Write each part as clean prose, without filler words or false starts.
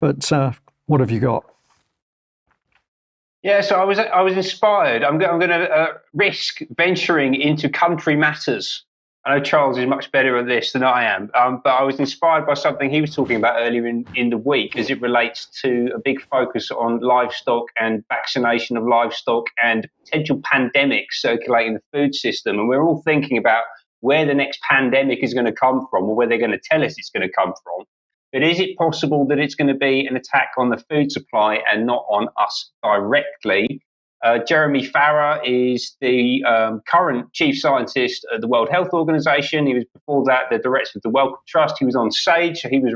But what have you got? Yeah, so I was inspired. I'm going to risk venturing into country matters. I know Charles is much better at this than I am, but I was inspired by something he was talking about earlier in the week as it relates to a big focus on livestock and vaccination of livestock and potential pandemics circulating the food system. And we're all thinking about where the next pandemic is going to come from, or where they're going to tell us it's going to come from. But is it possible that it's going to be an attack on the food supply and not on us directly? Jeremy Farrar is the current chief scientist at the World Health Organization. He was before that the director of the Wellcome Trust. He was on SAGE. He was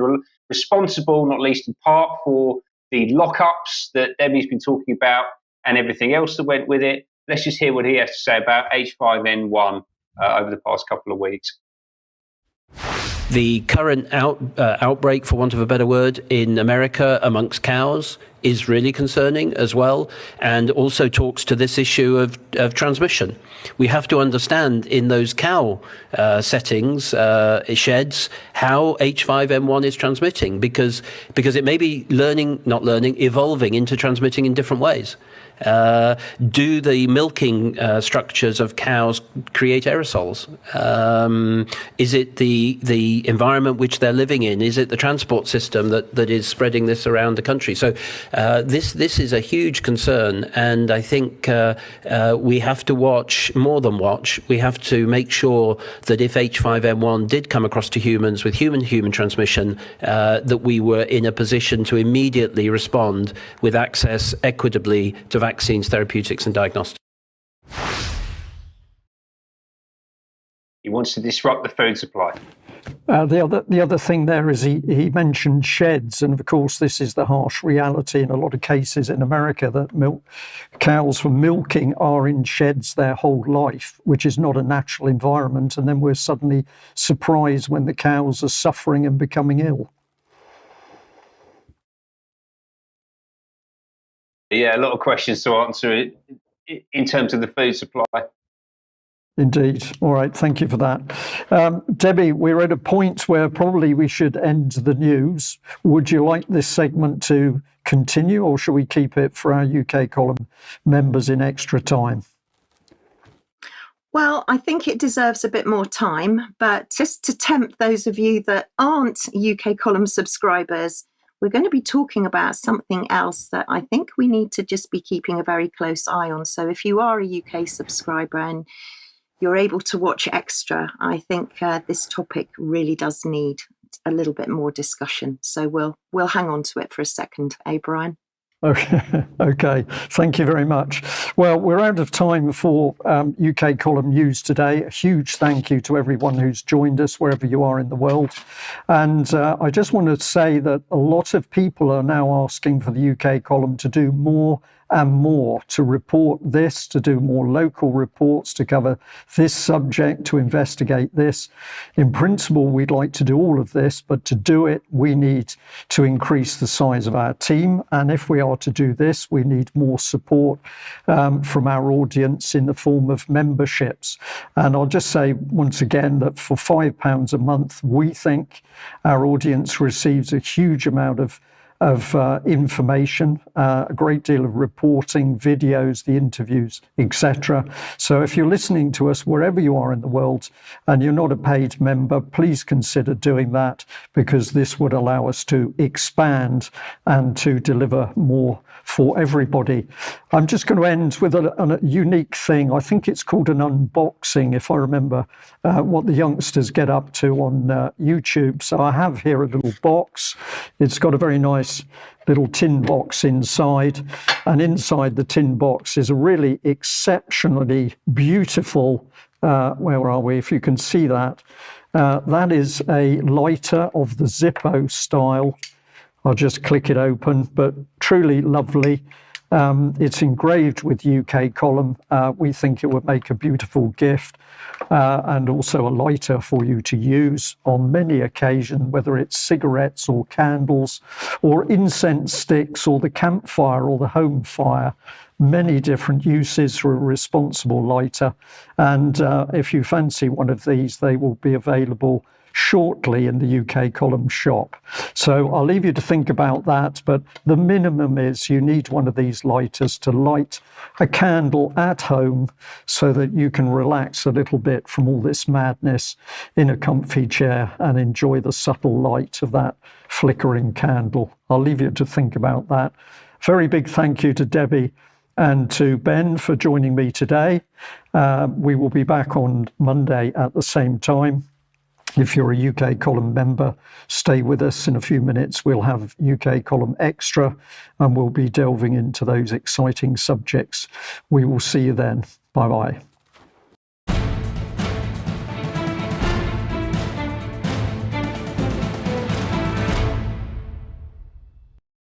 responsible, not least in part, for the lockups that Debbie's been talking about and everything else that went with it. Let's just hear what he has to say about H5N1 over the past couple of weeks. The current outbreak, for want of a better word, in America amongst cows is really concerning as well, and also talks to this issue of transmission. We have to understand in those cow settings, sheds, how H5N1 is transmitting, because it may be evolving into transmitting in different ways. Do the milking structures of cows create aerosols? Is it the environment which they're living in? Is it the transport system that is spreading this around the country? So this is a huge concern, and I think we have to watch, more than watch, we have to make sure that if H5N1 did come across to humans with human transmission, that we were in a position to immediately respond with access equitably to vaccines, therapeutics, and diagnostics. He wants to disrupt the food supply. The other thing there is he mentioned sheds, and of course this is the harsh reality in a lot of cases in America, that cows for milking are in sheds their whole life, which is not a natural environment, and then we're suddenly surprised when the cows are suffering and becoming ill. Yeah, a lot of questions to answer in terms of the food supply. Indeed. All right. Thank you for that. Debbie, we're at a point where probably we should end the news. Would you like this segment to continue, or should we keep it for our UK column members in extra time? Well, I think it deserves a bit more time, but just to tempt those of you that aren't UK column subscribers, we're going to be talking about something else that I think we need to just be keeping a very close eye on. So if you are a UK subscriber and you're able to watch extra, I think this topic really does need a little bit more discussion. So we'll hang on to it for a second, Brian? Okay, thank you very much. Well, we're out of time for UK column news today. A huge thank you to everyone who's joined us wherever you are in the world. And I just want to say that a lot of people are now asking for the UK column to do more and more, to report this, to do more local reports, to cover this subject, to investigate this. In principle, we'd like to do all of this, but to do it, we need to increase the size of our team. And if we are to do this, we need more support from our audience in the form of memberships. And I'll just say once again that for £5 a month, we think our audience receives a huge amount of information, a great deal of reporting, videos, the interviews, etc. So if you're listening to us wherever you are in the world and you're not a paid member, please consider doing that, because this would allow us to expand and to deliver more for everybody. I'm just going to end with a unique thing. I think it's called an unboxing, if I remember what the youngsters get up to on YouTube. So I have here a little box. It's got a very nice little tin box inside, and inside the tin box is a really exceptionally beautiful, where are we, if you can see that, that is a lighter of the Zippo style. I'll just click it open, but truly lovely. It's engraved with UK column. We think it would make a beautiful gift, and also a lighter for you to use on many occasions, whether it's cigarettes or candles or incense sticks or the campfire or the home fire. Many different uses for a responsible lighter. And if you fancy one of these, they will be available shortly in the UK Column shop. So I'll leave you to think about that, but the minimum is you need one of these lighters to light a candle at home so that you can relax a little bit from all this madness in a comfy chair and enjoy the subtle light of that flickering candle. I'll leave you to think about that. Very big thank you to Debbie and to Ben for joining me today. We will be back on Monday at the same time. If you're a UK Column member, stay with us. In a few minutes, we'll have UK Column Extra, and we'll be delving into those exciting subjects. We will see you then. Bye-bye.